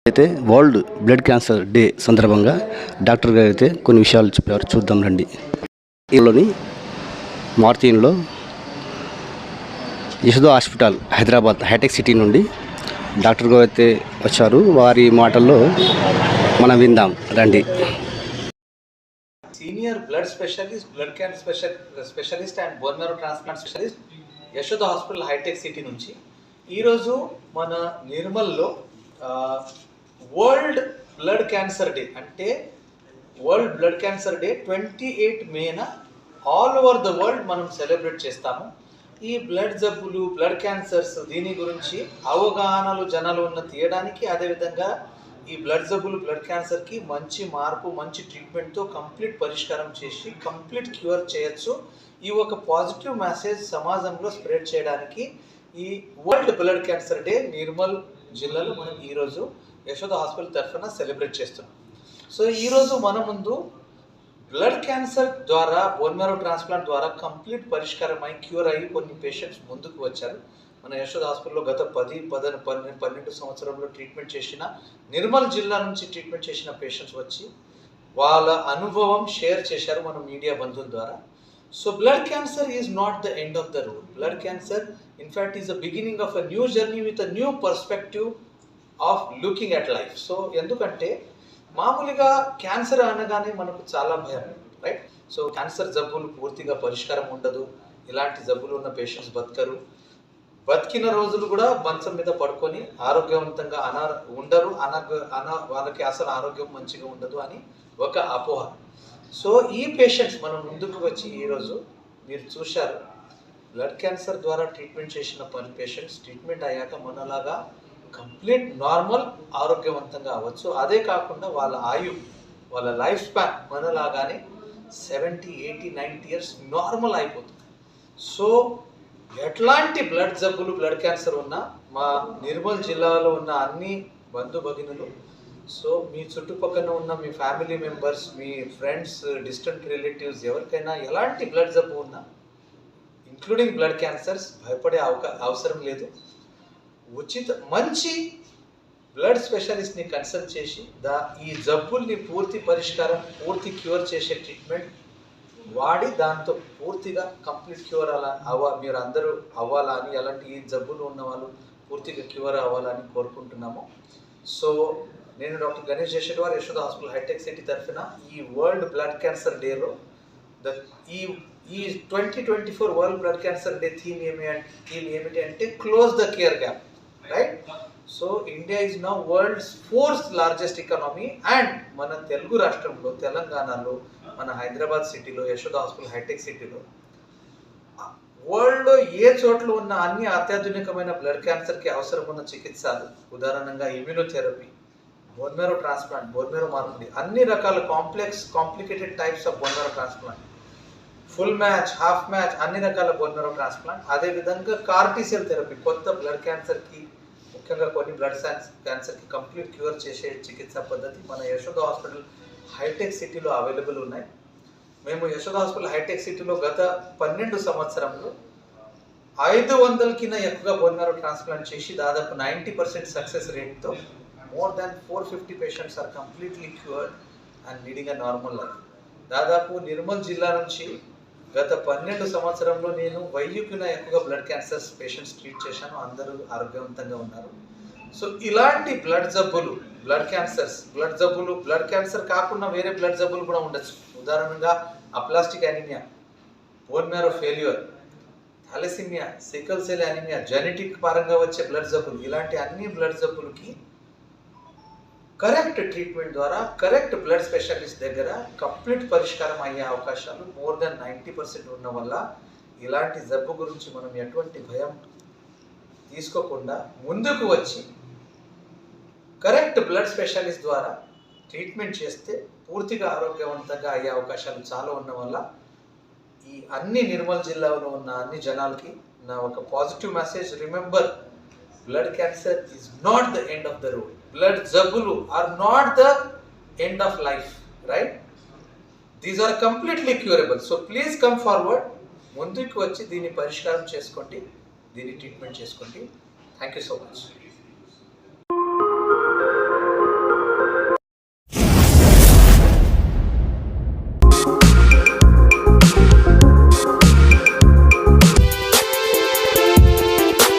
అయితే world blood cancer day సందర్భంగా doctor గారు అయితే కొన్ని విషయాలు చెప్పారు. చూద్దాం రండి. ఈలోని మార్తిన్లో యశోద హాస్పిటల్ హైదరాబాద్ హైటెక్ సిటీ నుండి డాక్టర్ గారు అయితే వచ్చారు. వారి మాటల్లో మనం విందాం రండి. Senior blood specialist, blood cancer specialist and bone marrow transplant specialist Yashoda hospital హైటెక్ సిటీ నుంచి ఈరోజు మన నిర్మల్లో వరల్డ్ బ్లడ్ క్యాన్సర్ డే అంటే వరల్డ్ బ్లడ్ క్యాన్సర్ డే 28 మేన ఆల్ ఓవర్ ద వరల్డ్ మనం సెలబ్రేట్ చేస్తాము. ఈ బ్లడ్ జబ్బులు, బ్లడ్ క్యాన్సర్స్ దీని గురించి అవగాహనలు జనాలు ఉన్న తీయడానికి, అదేవిధంగా ఈ బ్లడ్ జబ్బులు, బ్లడ్ క్యాన్సర్కి మంచి మార్పు, మంచి ట్రీట్మెంట్తో కంప్లీట్ పరిష్కారం చేసి కంప్లీట్ క్యూర్ చేయొచ్చు. ఈ ఒక పాజిటివ్ మెసేజ్ సమాజంలో స్ప్రెడ్ చేయడానికి ఈ world blood cancer day Nirmal జిల్లాలో మనం ఈరోజు యశోద హాస్పిటల్ తరఫున సెలబ్రేట్ చేస్తున్నాం. సో ఈరోజు మన ముందు బ్లడ్ క్యాన్సర్ ద్వారా, బోన్ మ్యారో ట్రాన్స్ప్లాంట్ ద్వారా కంప్లీట్ పరిష్కారం అయి క్యూర్ అయ్యి కొన్ని పేషెంట్స్ ముందుకు వచ్చారు. మన యశోద హాస్పిటల్లో గత 12 సంవత్సరంలో ట్రీట్మెంట్ చేసిన, నిర్మల్ జిల్లా నుంచి ట్రీట్మెంట్ చేసిన పేషెంట్స్ వచ్చి వాళ్ళ అనుభవం షేర్ చేశారు మన మీడియా బంధువుల ద్వారా. So blood cancer is not the end of the road. Blood cancer in fact is the beginning of a new journey with a new perspective of looking at life. So ఎందుకంటే మామూలుగా cancer అనగానే మనకు చాలా భయం, right? So cancer జబ్బులు పూర్తిగా పరిష్కారం ఉండదు, ఇలాంటి జబ్బులు ఉన్న పేషెంట్స్ బతకరు, బతికిన రోజులు కూడా మంచం మీద పడుకొని ఆరోగ్యవంతంగా ఉండరు, వాళ్ళకి అసలు ఆరోగ్యం మంచిగా ఉండదు అని ఒక అపోహ. సో ఈ పేషెంట్స్ మనం ముందుకు వచ్చి ఈరోజు మీరు చూశారు, బ్లడ్ క్యాన్సర్ ద్వారా ట్రీట్మెంట్ చేసిన పేషెంట్స్ ట్రీట్మెంట్ అయ్యాక మనలాగా కంప్లీట్ నార్మల్ ఆరోగ్యవంతంగా అవ్వచ్చు. అదే కాకుండా వాళ్ళ వాళ్ళ లైఫ్ స్పాన్ మనలాగానే 70, 80, 90 ఇయర్స్ నార్మల్ అయిపోతుంది. సో ఎట్లాంటి బ్లడ్ జబ్బులు, బ్లడ్ క్యాన్సర్ ఉన్నా మా నిర్మల్ జిల్లాలో ఉన్న అన్ని బంధు భగినులు, సో మీ చుట్టుపక్కల ఉన్న మీ ఫ్యామిలీ మెంబర్స్, మీ ఫ్రెండ్స్, డిస్టెంట్ రిలేటివ్స్ ఎవరికైనా ఎలాంటి బ్లడ్ జబ్బు ఉన్నా, ఇంక్లూడింగ్ బ్లడ్ క్యాన్సర్స్, భయపడే అవసరం లేదు. మంచి బ్లడ్ స్పెషలిస్ట్ని కన్సల్ట్ చేసి ఈ జబ్బుల్ని పూర్తి పరిష్కారం, పూర్తి క్యూర్ చేసే ట్రీట్మెంట్ వాడి దాంతో పూర్తిగా కంప్లీట్ క్యూర్ మీరు అందరూ అవ్వాలని, అలాంటి ఈ జబ్బులు ఉన్న వాళ్ళు పూర్తిగా క్యూర్ అవ్వాలని కోరుకుంటున్నాము. సో నేను డాక్టర్ గణేష్ జషెడ్వార్, యశోద హాస్పిటల్ హైటెక్ సిటీ తరఫున ఈ వరల్డ్ బ్లడ్ క్యాన్సర్ డేలో ఈ 2024 world blood cancer day theme ఏమిటి అంటే close the care gap, right? So India is now world's 4th largest economy and మన తెలుగు రాష్ట్రంలో, తెలంగాణలో, మన హైదరాబాద్ సిటీలో, యశోద హాస్పిటల్ హైటెక్ సిటీలో వరల్డ్లో ఏ చోట్ల ఉన్న అన్ని అత్యాధునికమైన బ్లడ్ క్యాన్సర్కి అవసరం ఉన్న చికిత్సలు, ఉదాహరణంగా immunotherapy, bone marrow transplant, bone marrow మార్పిడి, అన్ని రకాల complicated types of bone marrow transplant, full match, half match, అన్ని రకాల బోన్ మ్యారో ట్రాన్స్ప్లాంట్, అదేవిధంగా కార్టిసెల్ థెరపీ, కొత్త బ్లడ్ క్యాన్సర్కి, ముఖ్యంగా కొన్ని బ్లడ్ క్యాన్సర్కి కంప్లీట్ క్యూర్ చేసే చికిత్సా పద్ధతి మన యశోద హాస్పిటల్ హైటెక్ సిటీలో అవైలబుల్ ఉన్నాయి. మేము యశోద హాస్పిటల్ హైటెక్ సిటీలో గత 12 సంవత్సరంలో 500కి ఎక్కువగా బోన్ మ్యారో ట్రాన్స్ప్లాంట్ చేసి దాదాపు 90% success రేట్తో more than 450 patients are completely cured and leading a normal life. దాదాపు నిర్మల్ జిల్లా నుంచి గత 12 సంవత్సరంలో నేను 1000కి ఎక్కువగా బ్లడ్ క్యాన్సర్ పేషెంట్స్ ట్రీట్ చేశాను. అందరూ ఆరోగ్యవంతంగా ఉన్నారు. సో ఇలాంటి బ్లడ్ జబ్బులు, బ్లడ్ క్యాన్సర్ కాకుండా వేరే బ్లడ్ జబ్బులు కూడా ఉండొచ్చు. ఉదాహరణగా aplastic anaemia, bone marrow failure, thalassaemia, sickle cell anaemia, genetic పరంగా వచ్చే బ్లడ్ జబ్బులు, ఇలాంటి అన్ని బ్లడ్ జబ్బులకి కరెక్ట్ ట్రీట్మెంట్ ద్వారా, కరెక్ట్ బ్లడ్ స్పెషలిస్ట్ దగ్గర కంప్లీట్ పరిష్కారం అయ్యే అవకాశాలు more than 90% ఉన్న వల్ల ఇలాంటి జబ్బు గురించి మనం ఎటువంటి భయం తీసుకోకుండా ముందుకు వచ్చి కరెక్ట్ బ్లడ్ స్పెషలిస్ట్ ద్వారా ట్రీట్మెంట్ చేస్తే పూర్తిగా ఆరోగ్యవంతంగా అయ్యే అవకాశాలు చాలా ఉన్న వల్ల ఈ అన్ని నిర్మల్ జిల్లాలో ఉన్న అన్ని జనాలకి నా ఒక positive message. Remember, blood cancer is not the end of the road. Blood jabulu are not the end of life, right? These are completely curable. So please come forward. ముందుకు వచ్చి దీన్ని పరిష్కారం చేసుకోండి, దీన్ని ట్రీట్మెంట్ చేసుకోండి. Thank you so much.